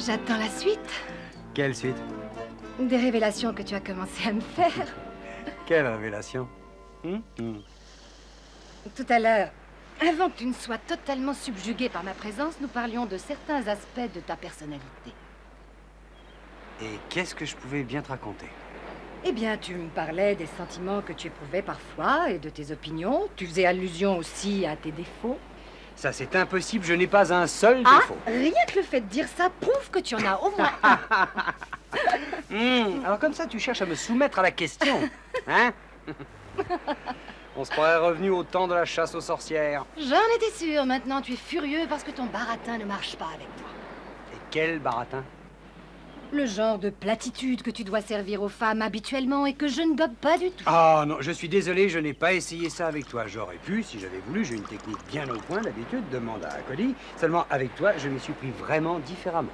J'attends la suite. Quelle suite? Des révélations que tu as commencé à me faire. Quelle révélation? Tout à l'heure, avant que tu ne sois totalement subjugué par ma présence, nous parlions de certains aspects de ta personnalité. Et qu'est-ce que je pouvais bien te raconter? Eh bien, tu me parlais des sentiments que tu éprouvais parfois et de tes opinions. Tu faisais allusion aussi à tes défauts. Ça, c'est impossible, je n'ai pas un seul Ah, défaut. rien que le fait de dire ça prouve que tu en as au moins un. Alors comme ça, tu cherches à me soumettre à la question, hein? On se croirait revenu au temps de la chasse aux sorcières. J'en étais sûre. Maintenant, tu es furieux parce que ton baratin ne marche pas avec moi. Et quel baratin? Le genre de platitude que tu dois servir aux femmes habituellement et que je ne gobe pas du tout. Ah non, je suis désolé, je n'ai pas essayé ça avec toi. J'aurais pu, si j'avais voulu, j'ai une technique bien au point d'habitude, demande à Cody. Seulement, avec toi, je m'y suis pris vraiment différemment.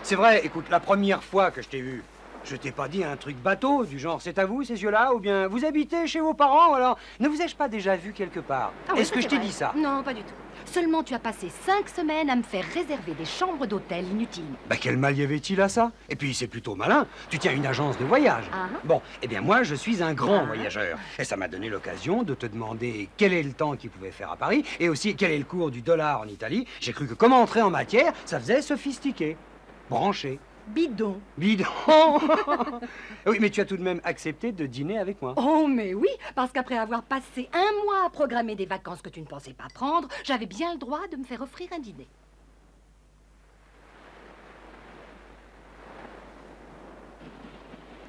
C'est vrai, écoute, la première fois que je t'ai vu, je t'ai pas dit un truc bateau, du genre, c'est à vous, ces yeux-là, ou bien, vous habitez chez vos parents, alors, ne vous ai-je pas déjà vu quelque part? Ah oui, Est-ce que je t'ai vrai. dit ça? Non, pas du tout. Seulement, tu as passé 5 semaines à me faire réserver des chambres d'hôtel inutilement. Bah, quel mal y avait-il à ça? Et puis, c'est plutôt malin. Tu tiens une agence de voyage. Ah. Bon, eh bien, moi, je suis un grand voyageur. Et ça m'a donné l'occasion de te demander quel est le temps qu'il pouvait faire à Paris et aussi quel est le cours du dollar en Italie. J'ai cru que comme entrer en matière, ça faisait sophistiqué, branché, Bidon. bidon. Oui, mais tu as tout de même accepté de dîner avec moi. Oh, mais oui, parce qu'après avoir passé 1 mois à programmer des vacances que tu ne pensais pas prendre, j'avais bien le droit de me faire offrir un dîner.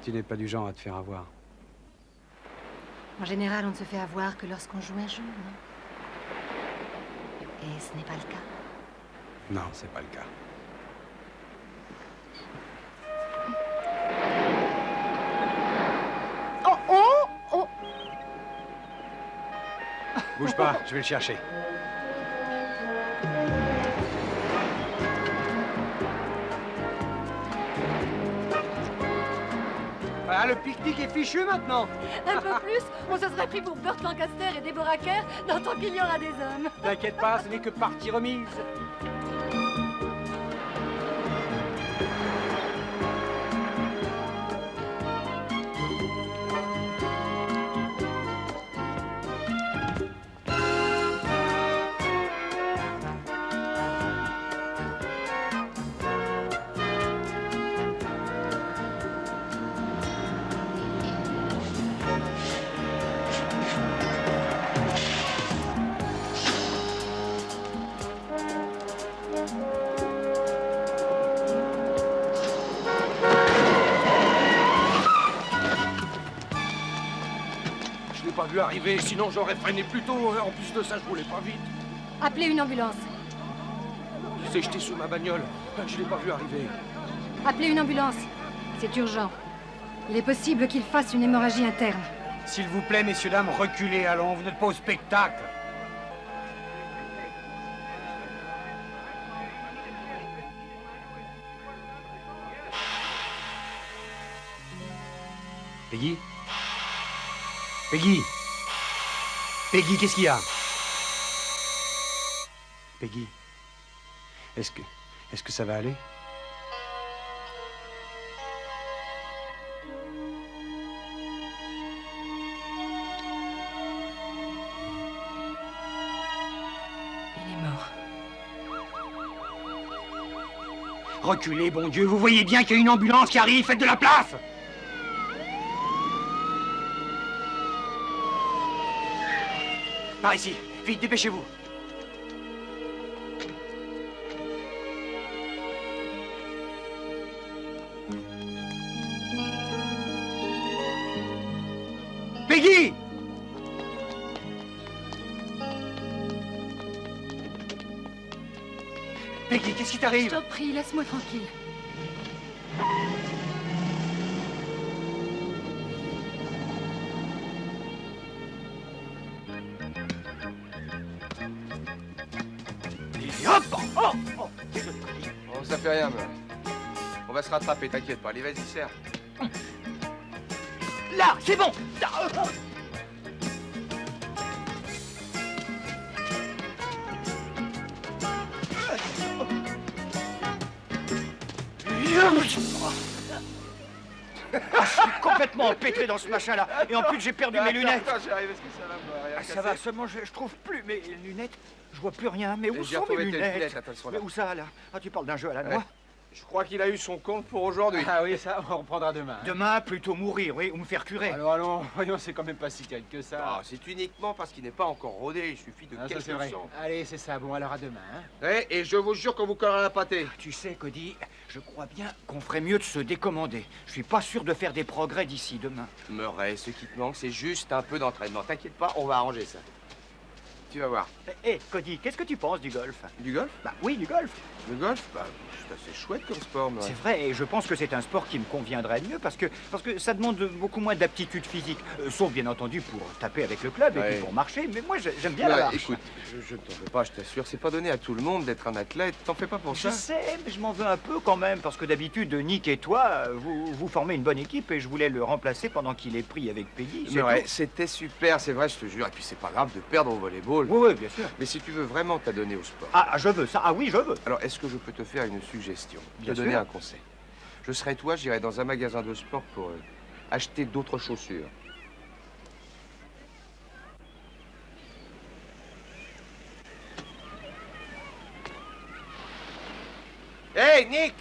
Tu n'es pas du genre à te faire avoir. En général, on ne se fait avoir que lorsqu'on joue un jeu, non? Et ce n'est pas le cas. Non, c'est pas le cas. Oh, oh, oh! Bouge pas, je vais le chercher. Ah, le pique-nique est fichu maintenant. Un peu plus, on se serait pris pour Burt Lancaster et Deborah Kerr dans Tant qu'il y aura des hommes. T'inquiète pas, ce n'est que partie remise. Je l'ai pas vu arriver, sinon j'aurais freiné plus tôt. En plus de ça, je roulais pas vite. Appelez une ambulance. Il s'est jeté sous ma bagnole. Je l'ai pas vu arriver. Appelez une ambulance. C'est urgent. Il est possible qu'il fasse une hémorragie interne. S'il vous plaît, messieurs, dames, reculez, allons, vous n'êtes pas au spectacle. Peggy? Peggy? Peggy, qu'est-ce qu'il y a? Peggy? Est-ce que ça va aller? Il est mort. Reculez, bon Dieu, vous voyez bien qu'il y a une ambulance qui arrive, faites de la place! Par ici, vite, dépêchez-vous. Peggy! Peggy, qu'est-ce qui Je t'arrive? t'en prie, laisse-moi tranquille. Et hop! Oh! Oh! Oh, ça fait rien, mais... On va se rattraper, t'inquiète pas. Allez, vas-y, serre. Là, c'est bon! Ah, je suis complètement empêtré dans ce machin-là. Et en plus, j'ai perdu mes lunettes. Attends, j'arrive, est-ce que ça va me rien Ah, ça va, seulement je trouve plus mes lunettes. Je vois plus rien. Mais où J'ai sont mes retrouvé tes lunettes? lunettes, attends, elles sont là. Mais où ça, là? Ah, tu parles d'un jeu à la Ouais. noix? Je crois qu'il a eu son compte pour aujourd'hui. Ah oui, ça, on reprendra demain. hein. Demain, plutôt mourir, oui, ou me faire curer. Allons, voyons, c'est quand même pas si calme que ça. Ah, c'est uniquement parce qu'il n'est pas encore rodé, il suffit de Ah, ça, quelques c'est vrai. cents. Allez, c'est ça, bon, alors à demain. Hein. Et je vous jure qu'on vous collera la pâtée. Tu sais, Cody, je crois bien qu'on ferait mieux de se décommander. Je suis pas sûr de faire des progrès d'ici demain. Murray, ce qui te manque, c'est juste un peu d'entraînement. T'inquiète pas, on va arranger ça. Tu vas voir. Hé, Cody, qu'est-ce que tu penses du golf? Du golf? Bah oui, du golf. Le golf? Bah, c'est assez chouette comme sport, Murray. C'est vrai, et je pense que c'est un sport qui me conviendrait mieux parce que ça demande beaucoup moins d'aptitude physique. Sauf bien entendu pour taper avec le club et Ouais. puis pour marcher. Mais moi, j'aime bien Ouais, la marche. écoute, je t'en veux pas, je t'assure, c'est pas donné à tout le monde d'être un athlète. T'en fais pas pour Je ça. sais, mais je m'en veux un peu quand même, parce que d'habitude, Nick et toi, vous formez une bonne équipe et je voulais le remplacer pendant qu'il est pris avec Peggy. c'est Murray, tout. c'était super, c'est vrai, je te jure. Et puis c'est pas grave de perdre au volleyball. Oui, oui, bien sûr. Mais si tu veux vraiment t'adonner au sport, Ah, je veux ça. Ah oui, je veux. alors est-ce que je peux te faire une suggestion? Bien Te donner sûr. un conseil. Je serais toi, j'irais dans un magasin de sport pour acheter d'autres chaussures. Hey, Nick!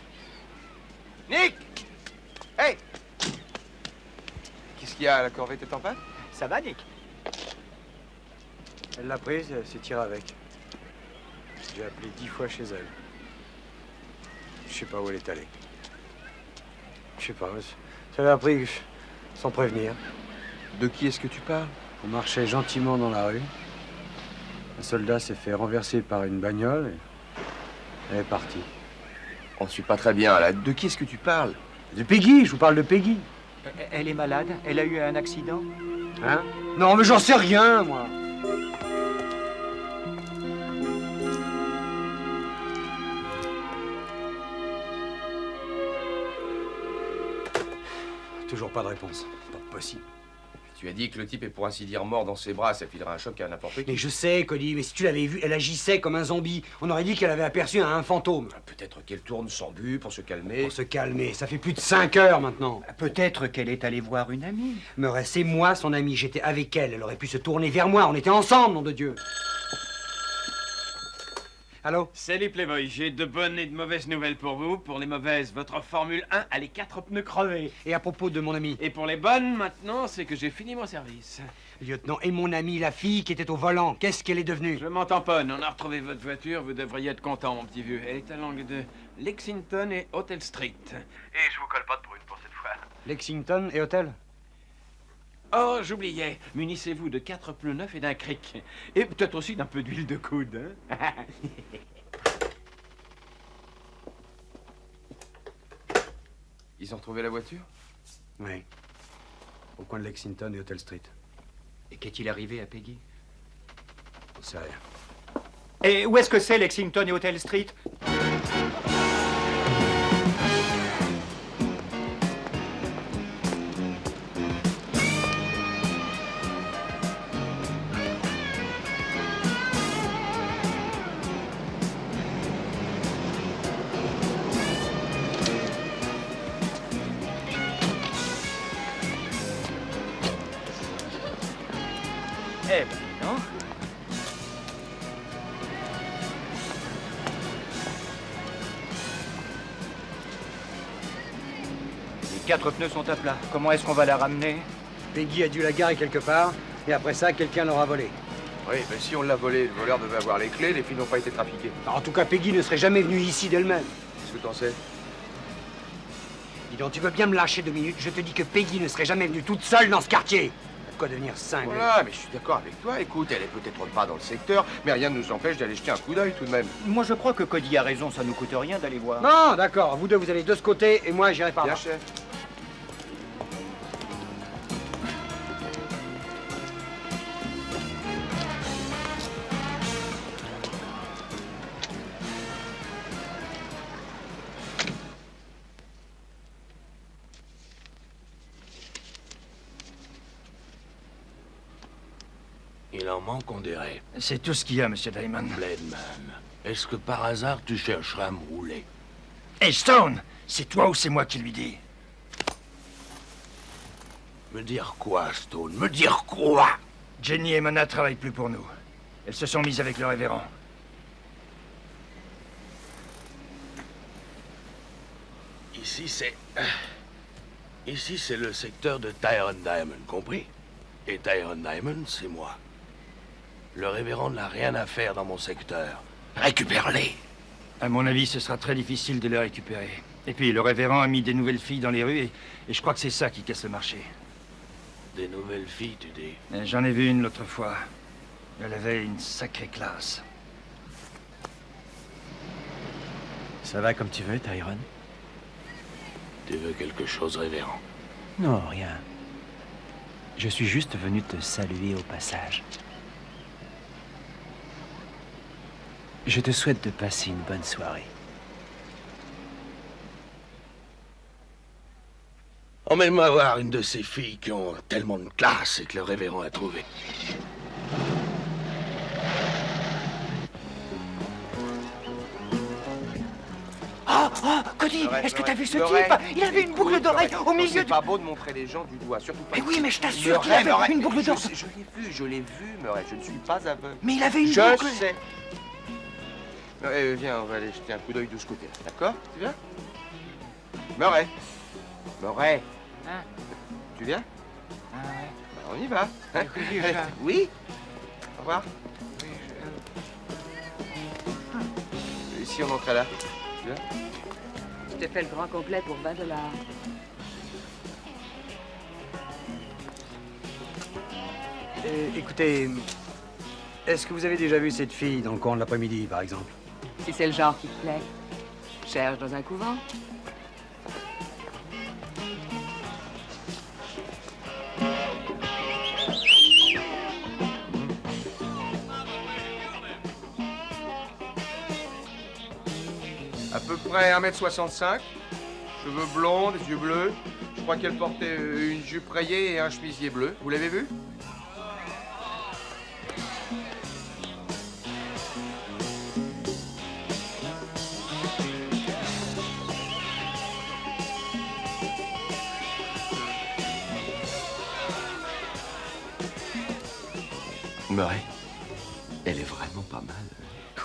Nick! Hey! Qu'est-ce qu'il y a? La corvette est en panne? Ça va, Nick? Elle l'a prise et elle s'est tirée avec. J'ai appelé 10 fois chez elle. Je sais pas où elle est allée. Je sais pas, ça l'a pris sans prévenir. De qui est-ce que tu parles? On marchait gentiment dans la rue. Un soldat s'est fait renverser par une bagnole et elle est partie. On ne suit pas très bien, là. De qui est-ce que tu parles? De Peggy, je vous parle de Peggy. Elle est malade? Elle a eu un accident? Hein? Non, mais j'en sais rien, moi. Toujours pas de réponse. Pas possible. Tu as dit que le type est pour ainsi dire mort dans ses bras, ça filera un choc à n'importe qui. Mais je sais, Cody, mais si tu l'avais vue, elle agissait comme un zombie. On aurait dit qu'elle avait aperçu un fantôme. Peut-être qu'elle tourne sans but pour se calmer. Pour se calmer, ça fait plus de 5 heures maintenant. Peut-être qu'elle est allée voir une amie. Murray, c'est moi son amie, j'étais avec elle. Elle aurait pu se tourner vers moi, on était ensemble, nom de Dieu. Allô? Salut Playboy, j'ai de bonnes et de mauvaises nouvelles pour vous. Pour les mauvaises, votre Formule 1 a les 4 pneus crevés. Et à propos de mon ami? Et pour les bonnes, maintenant, c'est que j'ai fini mon service. Lieutenant, et mon amie, la fille qui était au volant, qu'est-ce qu'elle est devenue? Je m'en tamponne, on a retrouvé votre voiture, vous devriez être content, mon petit vieux. Elle est à l'angle de Lexington et Hotel Street. Et je vous colle pas de brune pour cette fois. Lexington et hôtel? Oh, j'oubliais, munissez-vous de 4 pneus neufs et d'un cric. Et peut-être aussi d'un peu d'huile de coude, hein. Ils ont retrouvé la voiture? Oui. Au coin de Lexington et Hotel Street. Et qu'est-il arrivé à Peggy? On sait rien. Et où est-ce que c'est Lexington et Hotel Street? Eh ben, non. Les 4 pneus sont à plat. Comment est-ce qu'on va la ramener? Peggy a dû la garer quelque part, et après ça, quelqu'un l'aura volée. Oui, mais si on l'a volé, le voleur devait avoir les clés, les filles n'ont pas été trafiquées. En tout cas, Peggy ne serait jamais venue ici d'elle-même. Qu'est-ce que t'en sais? Dis donc, tu veux bien me lâcher 2 minutes? Je te dis que Peggy ne serait jamais venue toute seule dans ce quartier. De quoi devenir cinglé. Voilà, mais je suis d'accord avec toi. Écoute, elle est peut-être pas dans le secteur, mais rien ne nous empêche d'aller jeter un coup d'œil tout de même. Moi, je crois que Cody a raison, ça nous coûte rien d'aller voir. Non, d'accord, vous deux, vous allez de ce côté, et moi, j'irai par Bien, là. chef. Il en manque, on dirait. C'est tout ce qu'il y a, Monsieur Diamond. Bledman, est-ce que par hasard tu chercherais à me rouler? Hey, Stone! C'est toi ou c'est moi qui lui dis? Me dire quoi, Stone? Me dire quoi? Jenny et Mona travaillent plus pour nous. Elles se sont mises avec le révérend. Ici, c'est le secteur de Tyrone Diamond, compris? Et Tyrone Diamond, c'est moi. Le révérend n'a rien à faire dans mon secteur. Récupère-les. À mon avis, ce sera très difficile de les récupérer. Et puis, le révérend a mis des nouvelles filles dans les rues et je crois que c'est ça qui casse le marché. Des nouvelles filles, tu dis? J'en ai vu une l'autre fois. Elle avait une sacrée classe. Ça va comme tu veux, Tyrone? Tu veux quelque chose, révérend? Non, rien. Je suis juste venu te saluer au passage. Je te souhaite de passer une bonne soirée. Emmène-moi voir une de ces filles qui ont tellement de classe et que le révérend a trouvé. Oh, Cody, est-ce que t'as vu ce type? Il avait une boucle d'oreille au milieu C'est du... pas beau de montrer les gens du doigt, surtout pas. Mais oui, ici. mais je t'assure qu'il avait une boucle d'oreille. Je l'ai vu, Murray. Je ne suis pas aveugle. Mais il avait une Je boucle... sais. Viens, on va aller jeter un coup d'œil de ce côté. D'accord? Tu viens? Murray. Murray. Hein? Tu viens? Ah ouais. On y va. Hein? Oui, je viens. Oui? Au revoir. Oui, Et si on entrait là? Tu viens? Je te fais le grand complet pour 20 $. Écoutez, est-ce que vous avez déjà vu cette fille dans le coin de l'après-midi, par exemple? Si c'est le genre qui te plaît, cherche dans un couvent. À peu près 1m65, cheveux blonds, des yeux bleus. Je crois qu'elle portait une jupe rayée et un chemisier bleu. Vous l'avez vu? Murray, elle est vraiment pas mal.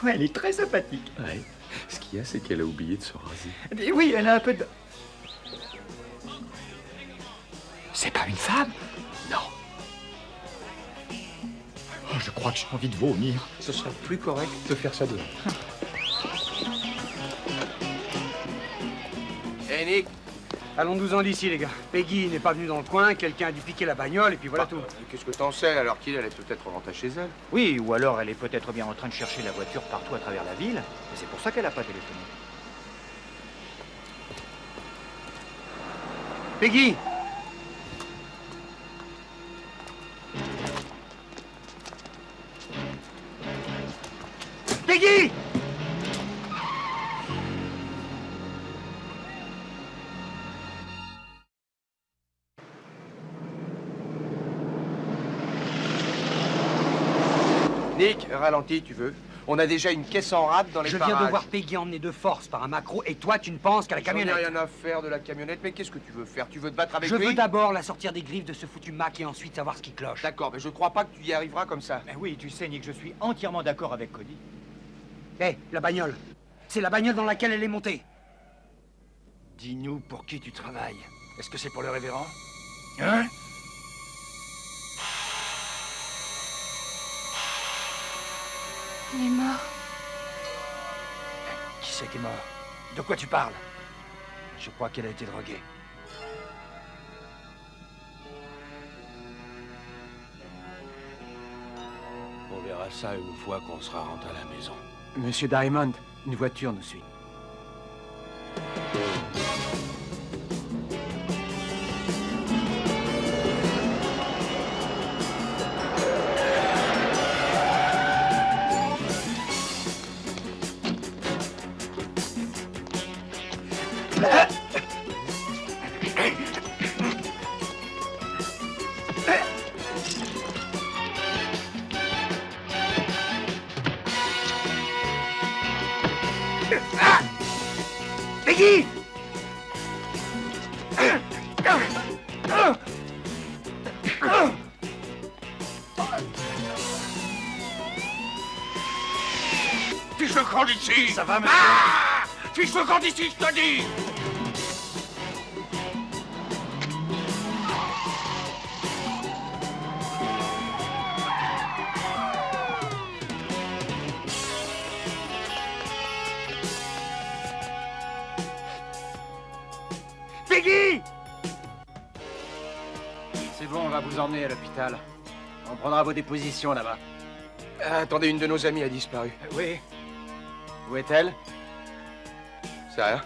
Ouais, elle est très sympathique. Ouais. Ce qu'il y a, c'est qu'elle a oublié de se raser. Et oui, elle a un peu de... C'est pas une femme? Non. Oh, je crois que j'ai envie de vomir. Ce serait plus correct de faire ça dehors. Hé, Nick! Allons-nous-en d'ici, les gars. Peggy n'est pas venue dans le coin, quelqu'un a dû piquer la bagnole, et puis voilà tout. Qu'est-ce que t'en sais alors qu'il elle est peut-être rentrée chez elle? Oui, ou alors elle est peut-être bien en train de chercher la voiture partout à travers la ville. Et c'est pour ça qu'elle a pas téléphoné. Peggy! Peggy! Nick, ralentis, tu veux? On a déjà une caisse en rade dans les Je parages. viens de voir Peggy emmener de force par un macro, et toi, tu ne penses qu'à la J'en ai camionnette. rien à faire de la camionnette, mais qu'est-ce que tu veux faire? Tu veux te battre avec Je lui? veux d'abord la sortir des griffes de ce foutu Mac et ensuite savoir ce qui cloche. D'accord, mais je crois pas que tu y arriveras comme ça. Mais oui, tu sais, Nick, je suis entièrement d'accord avec Cody. Hé, la bagnole. C'est la bagnole dans laquelle elle est montée. Dis-nous pour qui tu travailles. Est-ce que c'est pour le révérend? Hein? Il est mort. Qui c'est qui est mort? De quoi tu parles? Je crois qu'elle a été droguée. On verra ça une fois qu'on sera rentré à la maison. Monsieur Diamond, une voiture nous suit. Peggy! Fiche le camp d'ici! Ça va, monsieur? Ah! Fiche le camp d'ici, je te dis! Peggy! C'est bon, on va vous emmener à l'hôpital. On prendra vos dépositions là-bas. Ah, attendez, une de nos amies a disparu. Oui. Où est-elle? C'est rien.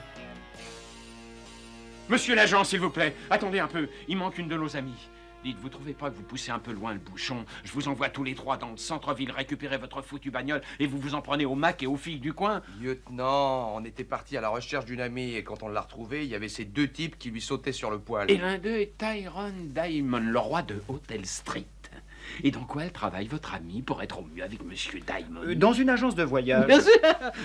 Monsieur l'agent, s'il vous plaît, attendez un peu. Il manque une de nos amies. Dites, vous trouvez pas que vous poussez un peu loin le bouchon? Je vous envoie tous les trois dans le centre-ville récupérer votre foutue bagnole et vous vous en prenez au Mac et aux filles du coin? Lieutenant, on était parti à la recherche d'une amie et quand on l'a retrouvée, il y avait ces deux types qui lui sautaient sur le poil. Et l'un d'eux est Tyrone Diamond, le roi de Hotel Street. Et dans quoi elle travaille, votre amie, pour être au mieux avec Monsieur Diamond? Dans une agence de voyage. Bien sûr,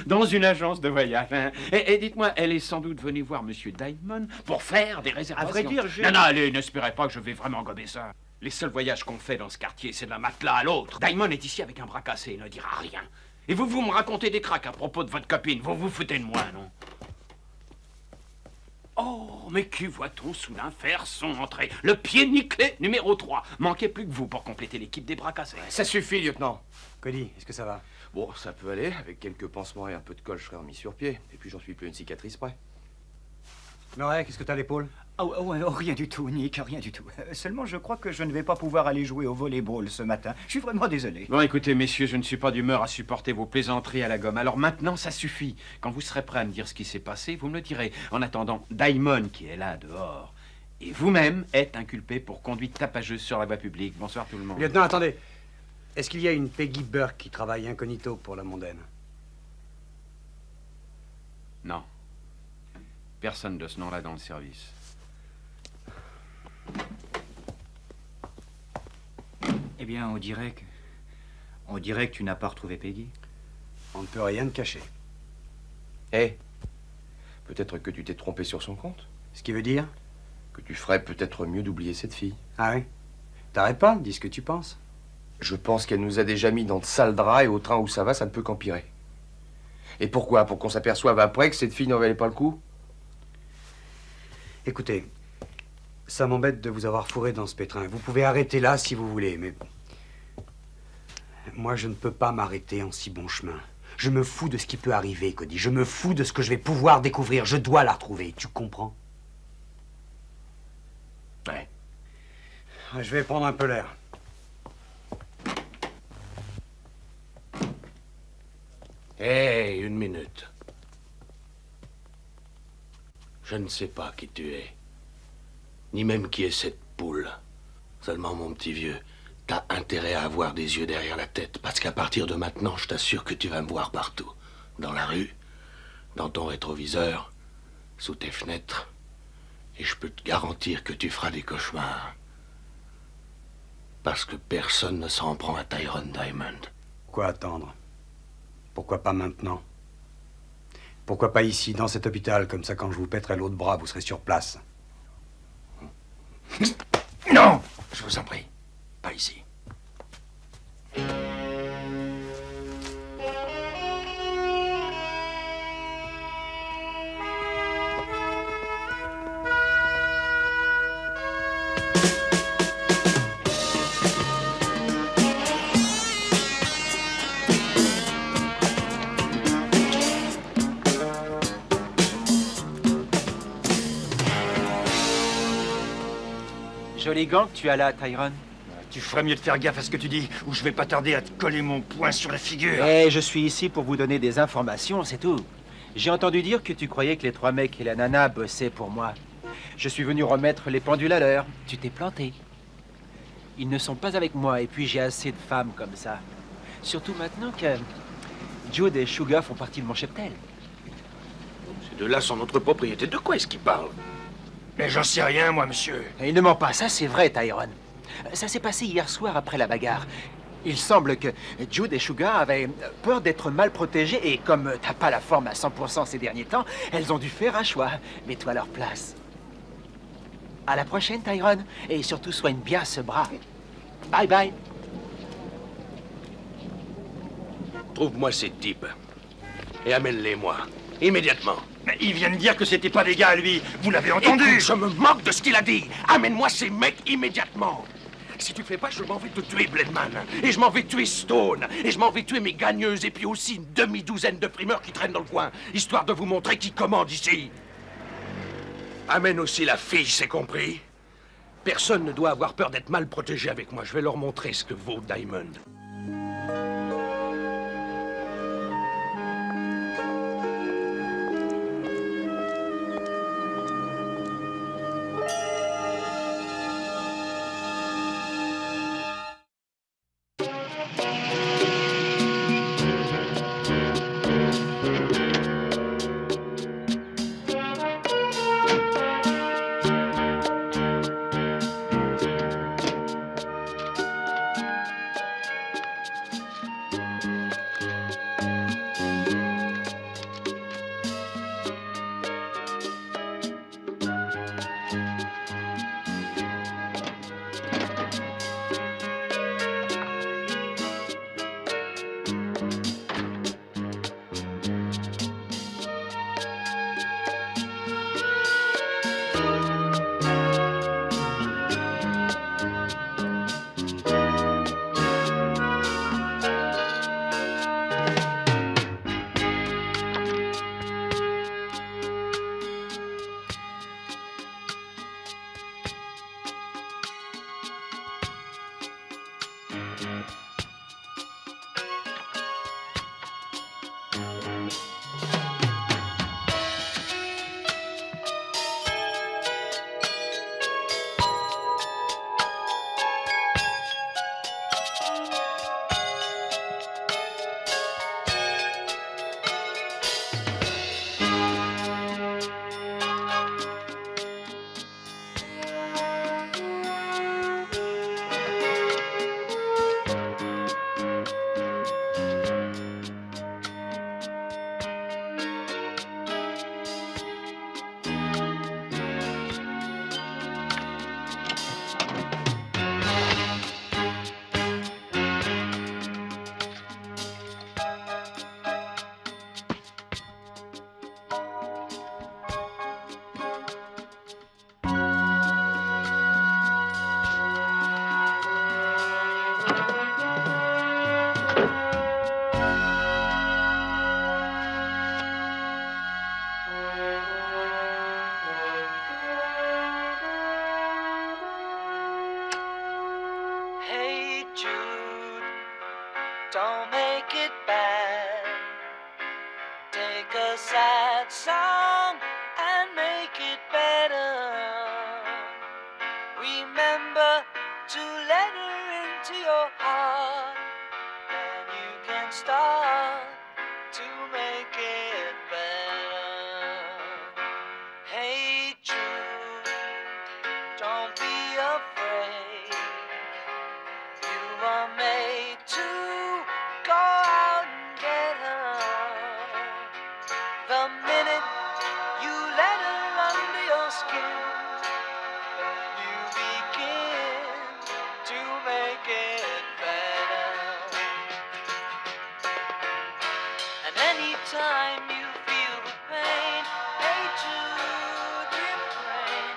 dans une agence de voyage. Hein. Et dites-moi, elle est sans doute venue voir Monsieur Diamond pour faire des réservations. À vrai dire, j'ai... Non, non, allez, n'espérez pas que je vais vraiment gober ça. Les seuls voyages qu'on fait dans ce quartier, c'est d'un matelas à l'autre. Diamond est ici avec un bras cassé, il ne dira rien. Et vous me racontez des craques à propos de votre copine. Vous vous foutez de moi, non? Oh, mais qui voit-on soudain faire son entrée? Le pied nickelé numéro 3. Manquait plus que vous pour compléter l'équipe des bras cassés. Ça suffit, lieutenant. Cody, est-ce que ça va? Bon, ça peut aller. Avec quelques pansements et un peu de colle, je serai remis sur pied. Et puis j'en suis plus une cicatrice près. Murray, qu'est-ce que t'as à l'épaule? Rien du tout, Nick, rien du tout. Seulement, je crois que je ne vais pas pouvoir aller jouer au volleyball ce matin. Je suis vraiment désolé. Bon, écoutez, messieurs, je ne suis pas d'humeur à supporter vos plaisanteries à la gomme. Alors maintenant, ça suffit. Quand vous serez prêts à me dire ce qui s'est passé, vous me le direz. En attendant, Diamond, qui est là, dehors, et vous-même êtes inculpé pour conduite tapageuse sur la voie publique. Bonsoir tout le monde. Lieutenant, attendez. Est-ce qu'il y a une Peggy Burke qui travaille incognito pour la mondaine? Non. Personne de ce nom-là dans le service. Eh bien, on dirait que tu n'as pas retrouvé Peggy. On ne peut rien te cacher. Eh, peut-être que tu t'es trompé sur son compte. Ce qui veut dire? Que tu ferais peut-être mieux d'oublier cette fille. Ah oui? T'arrêtes pas, dis ce que tu penses. Je pense qu'elle nous a déjà mis dans de sales draps et au train où ça va, ça ne peut qu'empirer. Et pourquoi? Pour qu'on s'aperçoive après que cette fille n'en valait pas le coup? Écoutez, ça m'embête de vous avoir fourré dans ce pétrin. Vous pouvez arrêter là si vous voulez, mais... Moi, je ne peux pas m'arrêter en si bon chemin. Je me fous de ce qui peut arriver, Cody. Je me fous de ce que je vais pouvoir découvrir. Je dois la retrouver, tu comprends? Ouais. Je vais prendre un peu l'air. Hé, une minute. Je ne sais pas qui tu es, ni même qui est cette poule. Seulement, mon petit vieux, t'as intérêt à avoir des yeux derrière la tête, parce qu'à partir de maintenant, je t'assure que tu vas me voir partout. Dans la rue, dans ton rétroviseur, sous tes fenêtres. Et je peux te garantir que tu feras des cauchemars. Parce que personne ne s'en prend à Tyrone Diamond. Pourquoi attendre? Pourquoi pas maintenant? Pourquoi pas ici, dans cet hôpital? Comme ça, quand je vous pèterai l'autre bras, vous serez sur place. Non! Je vous en prie, pas ici. Joli gant que tu as là, Tyrone. Tu ferais mieux de faire gaffe à ce que tu dis, ou je vais pas tarder à te coller mon poing sur la figure. Eh, je suis ici pour vous donner des informations, c'est tout. J'ai entendu dire que tu croyais que les 3 mecs et la nana bossaient pour moi. Je suis venu remettre les pendules à l'heure. Tu t'es planté. Ils ne sont pas avec moi, et puis j'ai assez de femmes comme ça. Surtout maintenant que Jude et Sugar font partie de mon cheptel. Ces deux-là sont notre propriété. De quoi est-ce qu'ils parlent? Mais j'en sais rien, moi, monsieur. Et il ne ment pas, ça c'est vrai, Tyrone. Ça s'est passé hier soir après la bagarre. Il semble que Jude et Sugar avaient peur d'être mal protégés et comme t'as pas la forme à 100% ces derniers temps, elles ont dû faire un choix. Mets-toi à leur place. À la prochaine, Tyrone. Et surtout, soigne bien ce bras. Bye bye. Trouve-moi ces types. et amène-les-moi. Immédiatement. Mais il vient de dire que c'était pas des gars à lui. Vous l'avez entendu? Écoute, je me moque de ce qu'il a dit. Amène-moi ces mecs immédiatement. Si tu fais pas, je m'en vais te tuer, Bledman. Et je m'en vais tuer Stone. Et je m'en vais tuer mes gagneuses. Et puis aussi une demi-douzaine de primeurs qui traînent dans le coin. Histoire de vous montrer qui commande ici. Amène aussi la fille, c'est compris? Personne ne doit avoir peur d'être mal protégé avec moi. Je vais leur montrer ce que vaut Diamond. Don't make it bad. Take a sad song and make it better. Remember to let her into your heart, and you can start to make it better. Hey Jude, don't be afraid. You are made to go out and get her. The minute you let her under your skin, you begin to make it better. And anytime you feel the pain, hey Jude, refrain.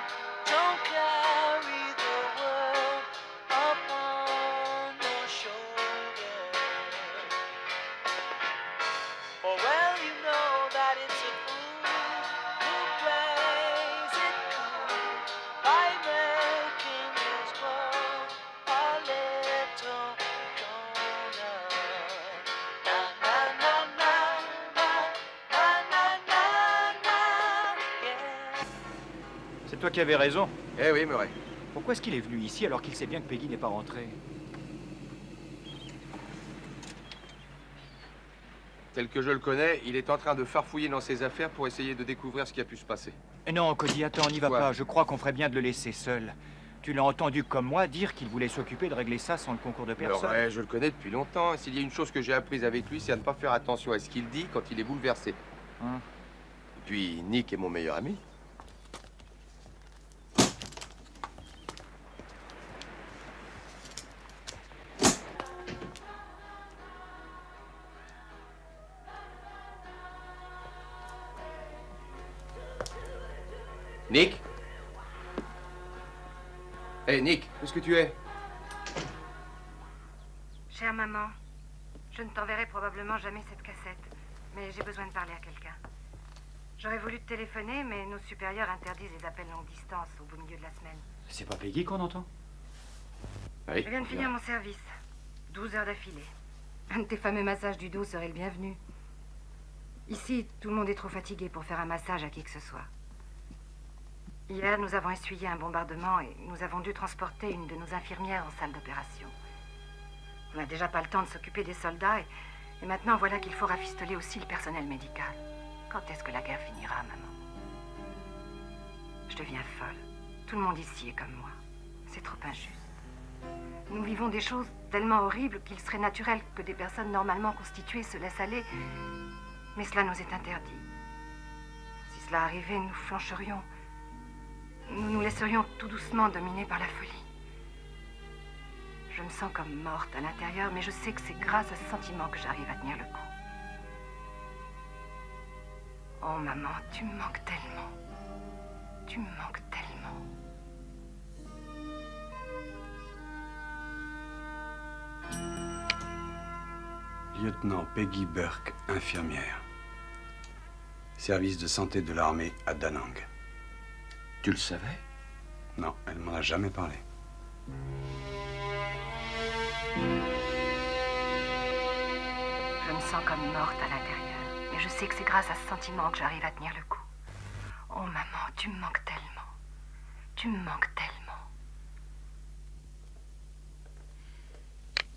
Don't carry the world upon your shoulder. For well you know that it's a fool who plays it cool by making his world a little colder. Na na na na na na na na na, yeah. C'est toi qui avais raison. Eh oui, Murray. Pourquoi est-ce qu'il est venu ici alors qu'il sait bien que Peggy n'est pas rentrée? Tel que je le connais, il est en train de farfouiller dans ses affaires pour essayer de découvrir ce qui a pu se passer. Non, Cody, attends, n'y va Quoi? pas. Je crois qu'on ferait bien de le laisser seul. Tu l'as entendu comme moi dire qu'il voulait s'occuper de régler ça sans le concours de personne. Murray, je le connais depuis longtemps. Et s'il y a une chose que j'ai apprise avec lui, c'est à ne pas faire attention à ce qu'il dit quand il est bouleversé. Hein? Et puis, Nick est mon meilleur ami. Nick? Hé, Nick, où est-ce que tu es? Chère maman, je ne t'enverrai probablement jamais cette cassette, mais j'ai besoin de parler à quelqu'un. J'aurais voulu te téléphoner, mais nos supérieurs interdisent les appels longue distance au beau milieu de la semaine. C'est pas Peggy qu'on entend? Oui. Je viens de finir mon service. 12 heures d'affilée. Un de tes fameux massages du dos serait le bienvenu. Ici, tout le monde est trop fatigué pour faire un massage à qui que ce soit. Hier, nous avons essuyé un bombardement et nous avons dû transporter une de nos infirmières en salle d'opération. On n'a déjà pas le temps de s'occuper des soldats et maintenant voilà qu'il faut rafistoler aussi le personnel médical. Quand est-ce que la guerre finira, maman? Je deviens folle. Tout le monde ici est comme moi. C'est trop injuste. Nous vivons des choses tellement horribles qu'il serait naturel que des personnes normalement constituées se laissent aller. Mais cela nous est interdit. Si cela arrivait, nous flancherions. Nous nous laisserions tout doucement dominer par la folie. Je me sens comme morte à l'intérieur, mais je sais que c'est grâce à ce sentiment que j'arrive à tenir le coup. Oh maman, tu me manques tellement. Tu me manques tellement. Lieutenant Peggy Burke, infirmière. Service de santé de l'armée à Da Nang. Tu le savais? Non, elle m'en a jamais parlé. Je me sens comme morte à l'intérieur, mais je sais que c'est grâce à ce sentiment que j'arrive à tenir le coup. Oh maman, tu me manques tellement. Tu me manques tellement.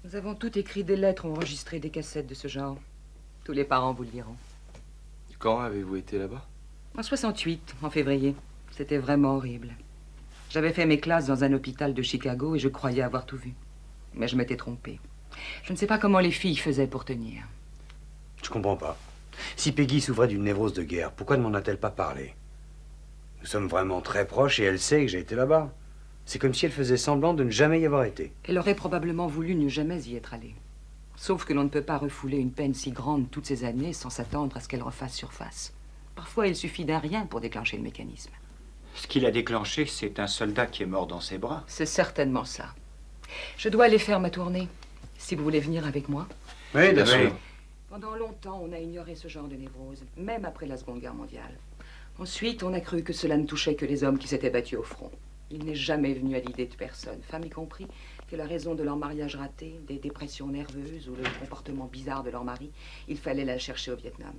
Nous avons tout écrit des lettres ou enregistré des cassettes de ce genre. Tous les parents vous le diront. Quand avez-vous été là-bas? En 68, en février. C'était vraiment horrible. J'avais fait mes classes dans un hôpital de Chicago et je croyais avoir tout vu. Mais je m'étais trompée. Je ne sais pas comment les filles faisaient pour tenir. Je comprends pas. Si Peggy souffrait d'une névrose de guerre, pourquoi ne m'en a-t-elle pas parlé? Nous sommes vraiment très proches et elle sait que j'ai été là-bas. C'est comme si elle faisait semblant de ne jamais y avoir été. Elle aurait probablement voulu ne jamais y être allée. Sauf que l'on ne peut pas refouler une peine si grande toutes ces années sans s'attendre à ce qu'elle refasse surface. Parfois, il suffit d'un rien pour déclencher le mécanisme. Ce qui l'a déclenché, c'est un soldat qui est mort dans ses bras. C'est certainement ça. Je dois aller faire ma tournée. Si vous voulez venir avec moi. Oui, bien sûr. Pendant longtemps, on a ignoré ce genre de névrose, même après la Seconde Guerre mondiale. Ensuite, on a cru que cela ne touchait que les hommes qui s'étaient battus au front. Il n'est jamais venu à l'idée de personne, femmes y compris, que la raison de leur mariage raté, des dépressions nerveuses ou le comportement bizarre de leur mari, il fallait la chercher au Vietnam.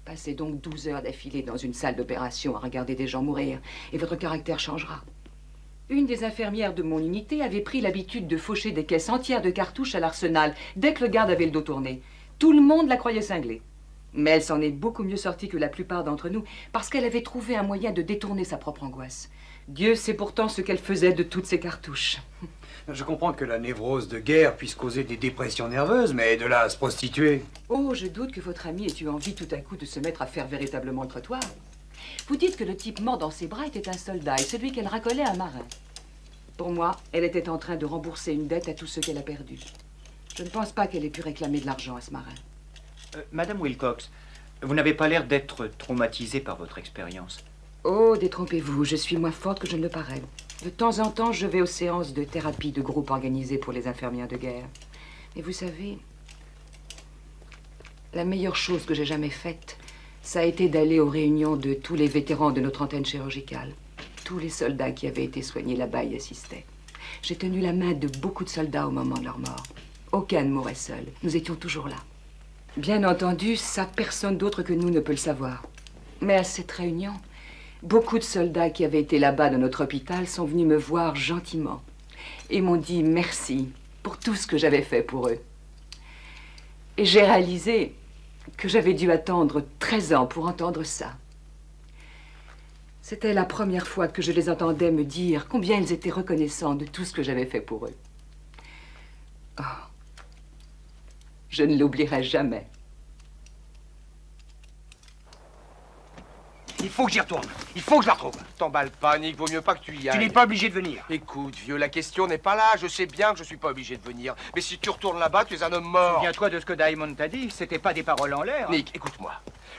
Passez donc 12 heures d'affilée dans une salle d'opération à regarder des gens mourir, et votre caractère changera. Une des infirmières de mon unité avait pris l'habitude de faucher des caisses entières de cartouches à l'arsenal dès que le garde avait le dos tourné. Tout le monde la croyait cinglée. Mais elle s'en est beaucoup mieux sortie que la plupart d'entre nous parce qu'elle avait trouvé un moyen de détourner sa propre angoisse. Dieu sait pourtant ce qu'elle faisait de toutes ces cartouches. Je comprends que la névrose de guerre puisse causer des dépressions nerveuses, mais de là à se prostituer... Oh, je doute que votre amie ait eu envie tout à coup de se mettre à faire véritablement le trottoir. Vous dites que le type mort dans ses bras était un soldat et celui qu'elle racolait un marin. Pour moi, elle était en train de rembourser une dette à tous ceux qu'elle a perdus. Je ne pense pas qu'elle ait pu réclamer de l'argent à ce marin. Madame Wilcox, vous n'avez pas l'air d'être traumatisée par votre expérience. Oh, détrompez-vous, je suis moins forte que je ne le parais. De temps en temps, je vais aux séances de thérapie de groupe organisées pour les infirmières de guerre. Mais vous savez, la meilleure chose que j'ai jamais faite, ça a été d'aller aux réunions de tous les vétérans de notre antenne chirurgicale. Tous les soldats qui avaient été soignés là-bas y assistaient. J'ai tenu la main de beaucoup de soldats au moment de leur mort. Aucun ne mourait seul. Nous étions toujours là. Bien entendu, ça, personne d'autre que nous ne peut le savoir. Mais à cette réunion, beaucoup de soldats qui avaient été là-bas dans notre hôpital sont venus me voir gentiment et m'ont dit merci pour tout ce que j'avais fait pour eux. Et j'ai réalisé que j'avais dû attendre 13 ans pour entendre ça. C'était la première fois que je les entendais me dire combien ils étaient reconnaissants de tout ce que j'avais fait pour eux. Oh, je ne l'oublierai jamais. Il faut que j'y retourne. Il faut que je la retrouve. T'emballes pas, Nick, vaut mieux pas que tu y ailles. Tu n'es pas obligé de venir. Écoute, vieux, la question n'est pas là. Je sais bien que je suis pas obligé de venir. Mais si tu retournes là-bas, tu es un homme mort. Souviens-toi de ce que Diamond t'a dit. C'était pas des paroles en l'air. Nick, écoute-moi.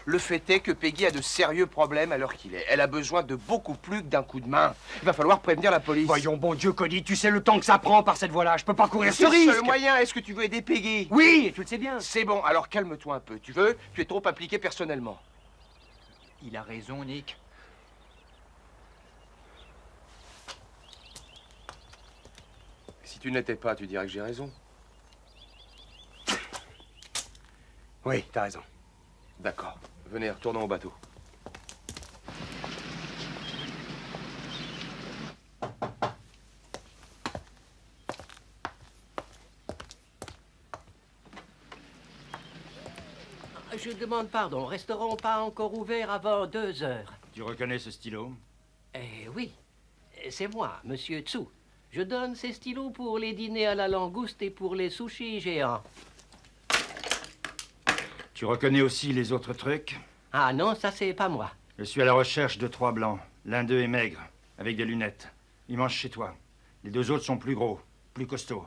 Le fait est que Peggy a de sérieux problèmes à l'heure qu'il est. Elle a besoin de beaucoup plus que d'un coup de main. Il va falloir prévenir la police. Voyons, bon Dieu, Cody, tu sais le temps que ça prend par cette voie-là. Je peux pas courir ce C'est le risque. seul moyen. Est-ce que tu veux aider Peggy? Oui, tu le sais bien. C'est bon, alors calme-toi un peu. Tu veux? Tu es trop impliqué personnellement. Il a raison, Nick. Si tu n'étais pas, tu dirais que j'ai raison. Oui, t'as raison. D'accord. Venez, retournons au bateau. Je demande pardon. Restaurant pas encore ouvert avant 2 heures. Tu reconnais ce stylo? Eh oui, c'est moi, Monsieur Tsu. Je donne ces stylos pour les dîners à la langouste et pour les sushis géants. Tu reconnais aussi les autres trucs? Ah non, ça c'est pas moi. Je suis à la recherche de 3 blancs. L'un d'eux est maigre, avec des lunettes. Ils mangent chez toi. Les 2 autres sont plus gros, plus costauds.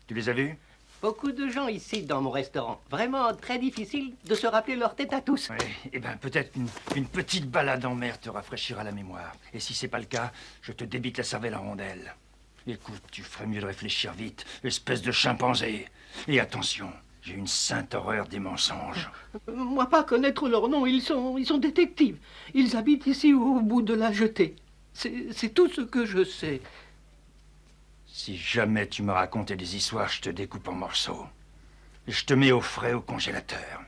Tu les as vus? Beaucoup de gens ici dans mon restaurant. Vraiment très difficile de se rappeler leur tête à tous. Oui, eh bien peut-être une petite balade en mer te rafraîchira la mémoire. Et si c'est pas le cas, je te débite la cervelle en rondelles. Écoute, tu ferais mieux de réfléchir vite, espèce de chimpanzé. Et attention, j'ai une sainte horreur des mensonges. Moi pas connaître leur nom, ils sont détectives. Ils habitent ici au bout de la jetée. C'est tout ce que je sais. Si jamais tu me racontais des histoires, je te découpe en morceaux. Et je te mets au frais au congélateur.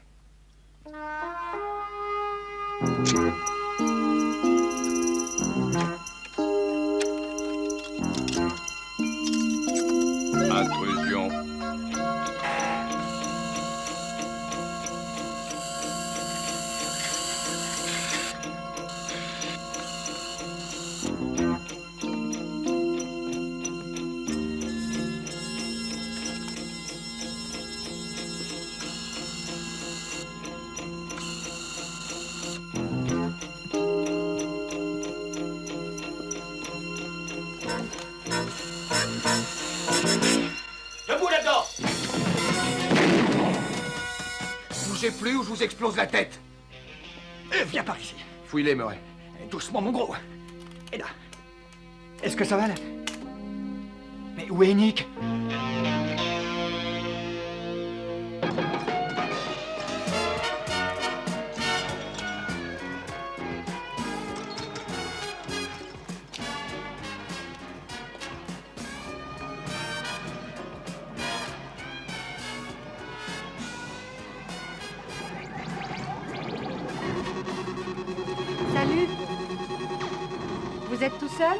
Intrusion. Debout là-dedans! Bougez plus ou je vous explose la tête! Viens par ici. Fouille-les, Murray. Doucement, mon gros. Et là. Est-ce que ça va, là? Mais où est Nick? Salut. Vous êtes tout seul?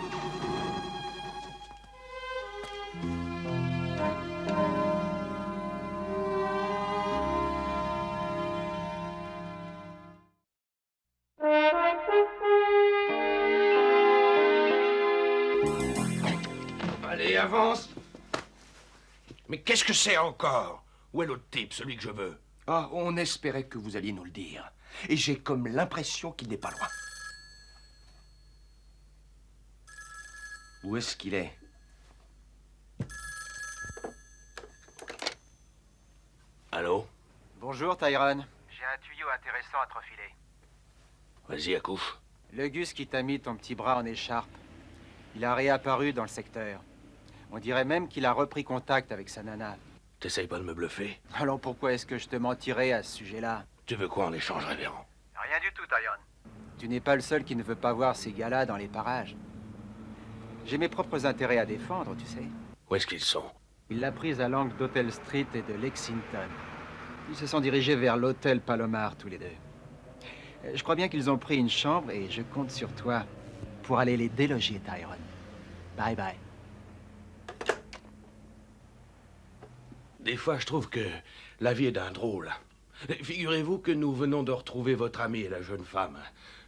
Allez, avance. Mais qu'est-ce que c'est encore? Où est l'autre type, celui que je veux? Ah, on espérait que vous alliez nous le dire. Et j'ai comme l'impression qu'il n'est pas loin. Où est-ce qu'il est? Allô? Bonjour, Tyrone. J'ai un tuyau intéressant à te refiler. Vas-y, accouche. Le Gus qui t'a mis ton petit bras en écharpe. Il a réapparu dans le secteur. On dirait même qu'il a repris contact avec sa nana. T'essayes pas de me bluffer? Alors pourquoi est-ce que je te mentirais à ce sujet-là? Tu veux quoi en échange, révérend? Rien du tout, Tyrone. Tu n'es pas le seul qui ne veut pas voir ces gars-là dans les parages. J'ai mes propres intérêts à défendre, tu sais. Où est-ce qu'ils sont? Il l'a prise à l'angle d'Hotel Street et de Lexington. Ils se sont dirigés vers l'hôtel Palomar, tous les deux. Je crois bien qu'ils ont pris une chambre et je compte sur toi pour aller les déloger, Tyrone. Bye bye. Des fois, je trouve que la vie est d'un drôle. Figurez-vous que nous venons de retrouver votre amie, la jeune femme.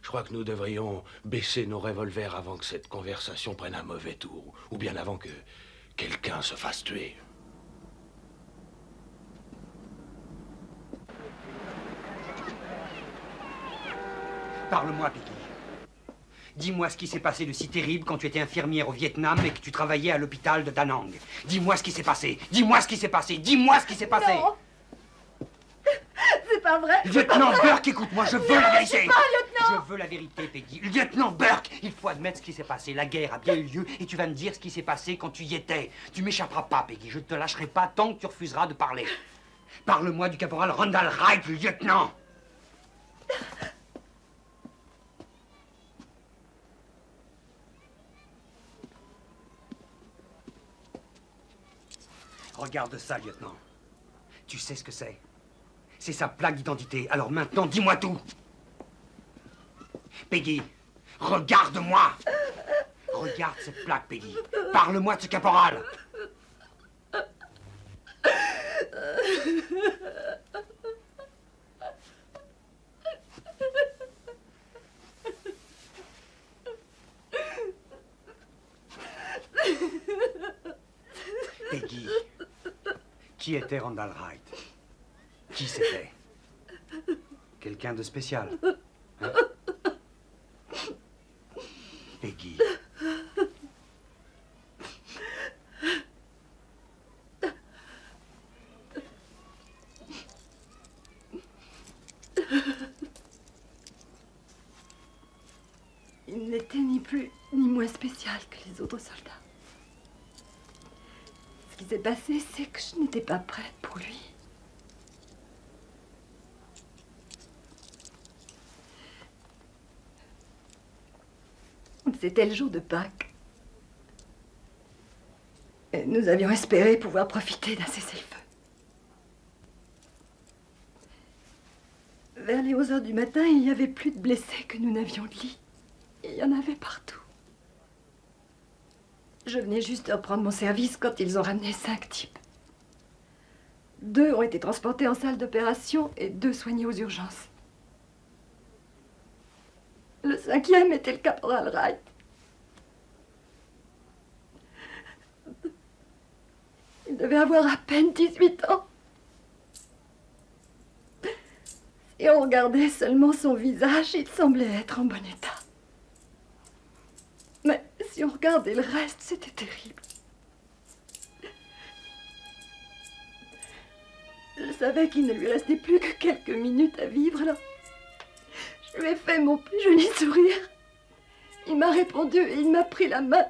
Je crois que nous devrions baisser nos revolvers avant que cette conversation prenne un mauvais tour. Ou bien avant que quelqu'un se fasse tuer. Parle-moi, Peggy. Dis-moi ce qui s'est passé de si terrible quand tu étais infirmière au Vietnam et que tu travaillais à l'hôpital de Da Nang. Dis-moi ce qui s'est passé. Dis-moi ce qui s'est passé. Dis-moi ce qui s'est passé. Non. C'est pas vrai. Lieutenant Burke, écoute-moi, je veux la vérité. Pas, lieutenant. Je veux la vérité, Peggy. Lieutenant Burke, il faut admettre ce qui s'est passé. La guerre a bien eu lieu et tu vas me dire ce qui s'est passé quand tu y étais. Tu m'échapperas pas, Peggy. Je ne te lâcherai pas tant que tu refuseras de parler. Parle-moi du caporal Randall Wright, lieutenant. Regarde ça, lieutenant. Tu sais ce que c'est? C'est sa plaque d'identité. Alors maintenant, dis-moi tout. Peggy, regarde-moi. Regarde cette plaque, Peggy. Parle-moi de ce caporal. Peggy, qui était Randall Wright? Qui c'était? Quelqu'un de spécial, hein? Peggy. Il n'était ni plus ni moins spécial que les autres soldats. Ce qui s'est passé, c'est que je n'étais pas prête pour lui. C'était le jour de Pâques. Et nous avions espéré pouvoir profiter d'un cessez-le-feu. Vers les 11 heures du matin, il n'y avait plus de blessés que nous n'avions de lit. Il y en avait partout. Je venais juste de reprendre mon service quand ils ont ramené 5 types. 2 ont été transportés en salle d'opération et 2 soignés aux urgences. Le 5e était le caporal Wright. Il devait avoir à peine 18 ans. Et on regardait seulement son visage, il semblait être en bon état. Mais si on regardait le reste, c'était terrible. Je savais qu'il ne lui restait plus que quelques minutes à vivre, alors je lui ai fait mon plus joli sourire. Il m'a répondu et il m'a pris la main.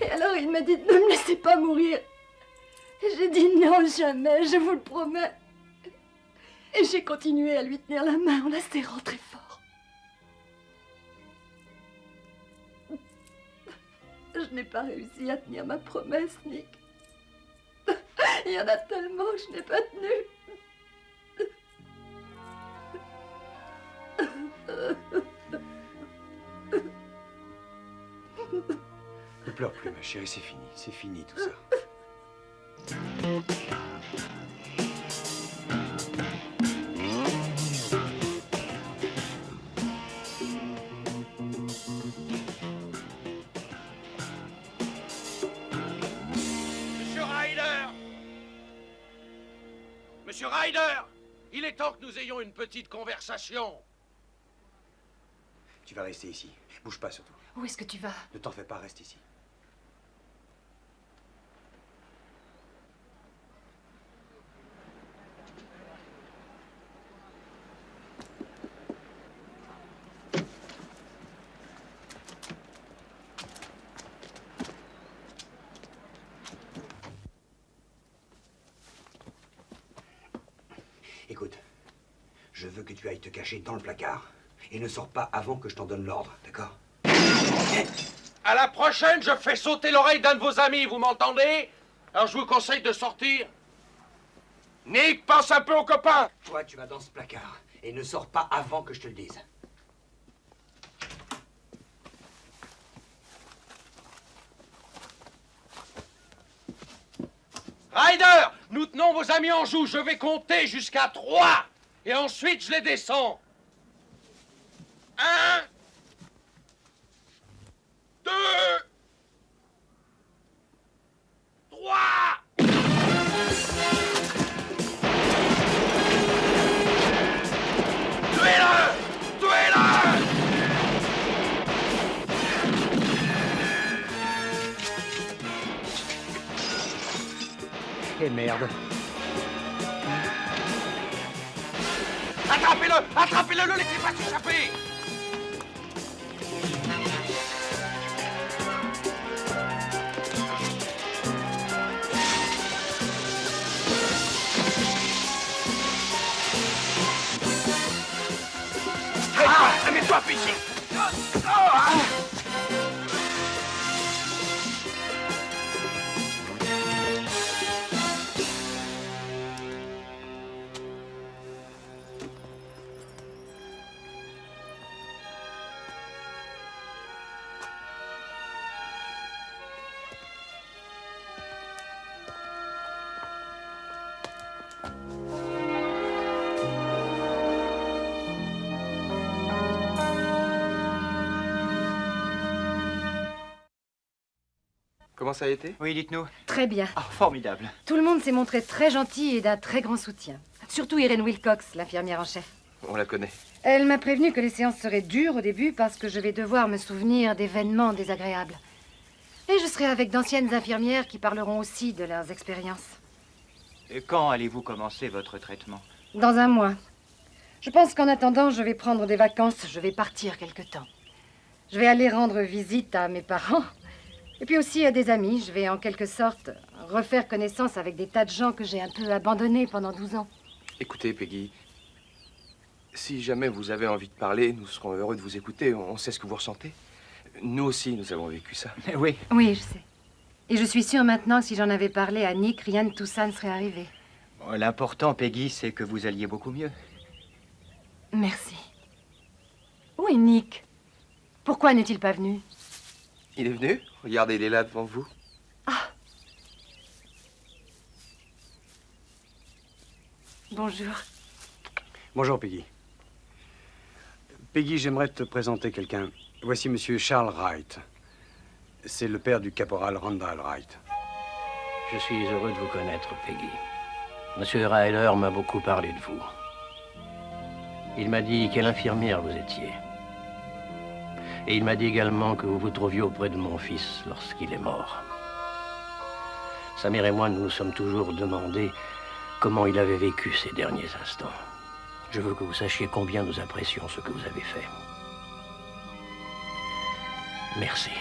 Et alors il m'a dit de ne me laisser pas mourir. Et j'ai dit non, jamais, je vous le promets. Et j'ai continué à lui tenir la main en la serrant très fort. Je n'ai pas réussi à tenir ma promesse, Nick. Il y en a tellement que je n'ai pas tenu. Ne pleure plus, ma chérie, c'est fini tout ça. Monsieur Ryder, il est temps que nous ayons une petite conversation. Tu vas rester ici. Bouge pas surtout. Où est-ce que tu vas? Ne t'en fais pas, reste ici. Écoute, je veux que tu ailles te cacher dans le placard et ne sors pas avant que je t'en donne l'ordre, d'accord? À la prochaine, je fais sauter l'oreille d'un de vos amis, vous m'entendez? Alors je vous conseille de sortir. Nick, pense un peu aux copains. Toi, tu vas dans ce placard et ne sors pas avant que je te le dise. Ryder, nous tenons vos amis en joue. Je vais compter jusqu'à 3. Et ensuite, je les descends. 1, 2, 3. Tuez-le! Tuez-le! Et merde. Attrapez-le! Attrapez-le! Ne le laissez pas s'échapper! Amène-toi, ici! Comment ça a été? Oui, dites-nous. Très bien. Ah, formidable. Tout le monde s'est montré très gentil et d'un très grand soutien. Surtout Irene Wilcox, l'infirmière en chef. On la connaît. Elle m'a prévenu que les séances seraient dures au début parce que je vais devoir me souvenir d'événements désagréables. Et je serai avec d'anciennes infirmières qui parleront aussi de leurs expériences. Et quand allez-vous commencer votre traitement? Dans un mois. Je pense qu'en attendant, je vais prendre des vacances. Je vais partir quelque temps. Je vais aller rendre visite à mes parents. Et puis aussi à des amis. Je vais en quelque sorte refaire connaissance avec des tas de gens que j'ai un peu abandonnés pendant 12 ans. Écoutez, Peggy, si jamais vous avez envie de parler, nous serons heureux de vous écouter. On sait ce que vous ressentez. Nous aussi, nous avons vécu ça. Oui. Oui, je sais. Et je suis sûre maintenant que si j'en avais parlé à Nick, rien de tout ça ne serait arrivé. Bon, l'important, Peggy, c'est que vous alliez beaucoup mieux. Merci. Où est Nick? Pourquoi n'est-il pas venu? Il est venu? Regardez, il est là devant vous. Ah. Bonjour. Bonjour, Peggy. Peggy, j'aimerais te présenter quelqu'un. Voici Monsieur Charles Wright. C'est le père du caporal Randall Wright. Je suis heureux de vous connaître, Peggy. Monsieur Ryder m'a beaucoup parlé de vous. Il m'a dit quelle infirmière vous étiez. Et il m'a dit également que vous vous trouviez auprès de mon fils lorsqu'il est mort. Sa mère et moi, nous nous sommes toujours demandé comment il avait vécu ces derniers instants. Je veux que vous sachiez combien nous apprécions ce que vous avez fait. Merci.